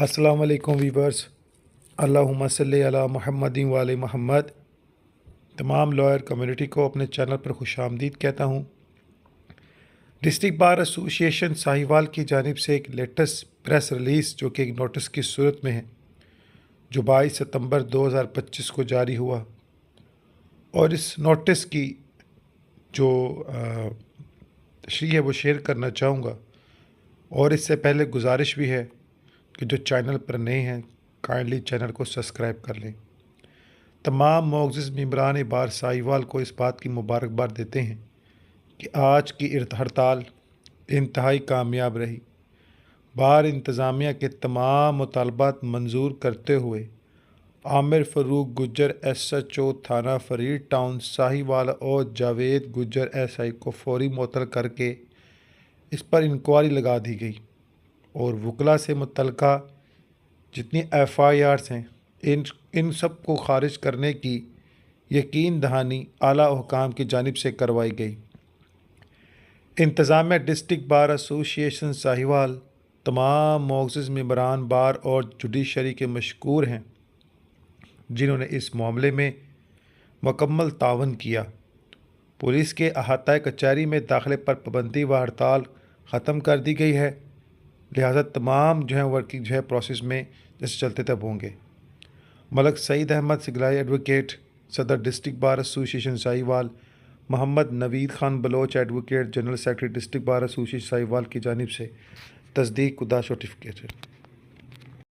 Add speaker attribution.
Speaker 1: अस्सलाम वालेकुम वीवर्स, अल्लाहुम्मा सल्ली अला मुहम्मदिन व आले मोहम्मद। तमाम लॉयर कम्युनिटी को अपने चैनल पर खुशामदीद कहता हूँ। डिस्ट्रिक्ट बार एसोसिएशन साहिवाल की जानिब से एक लेटेस्ट प्रेस रिलीज़ जो कि एक नोटिस की सूरत में है, जो 22 सितंबर 2025 को जारी हुआ, और इस नोटिस की जो तशरीह है वो शेयर करना चाहूँगा। और इससे पहले गुजारिश भी है कि जो चैनल पर नए हैं काइंडली चैनल को सब्सक्राइब कर लें। तमाम मोअज़्ज़िज़ मेंबरान बार साहिवाल को इस बात की मुबारकबाद देते हैं कि आज की हड़ताल इंतहाई कामयाब रही। बार इंतज़ामिया के तमाम मुतालबात मंजूर करते हुए आमिर फ़रूक गुज्जर SHO थाना फरीद टाउन साहिवाल और जावेद गुज्जर SI को फौरी मुअत्तल करके इस पर इंक्वायरी लगा दी गई और वकला से मुतल्लिका जितनी FIRs हैं इन सब को ख़ारिज करने की यकीन दहानी आला हुकाम की जानिब से करवाई गई। इंतज़ामिया डिस्ट्रिक्ट बार एसोसिएशन साहिवाल तमाम मोअज़्ज़िज़ मेंबरान बार और जुडिशरी के मशकूर हैं जिन्होंने इस मामले में मुकम्मल तावन किया। पुलिस के अहाता कचहरी में दाखिले पर पाबंदी व हड़ताल ख़त्म कर दी गई है, लिहाजा तमाम जो है वर्किंग जो है प्रोसेस में जैसे चलते तब होंगे। मलक सईद अहमद सिगलाई एडवोकेट सदर district bar association Sahiwal, Mohammad Naveed Khan Baloch advocate general secretary district bar association Sahiwal की जानिब से तस्दीक कुदा सर्टिफिकेट है।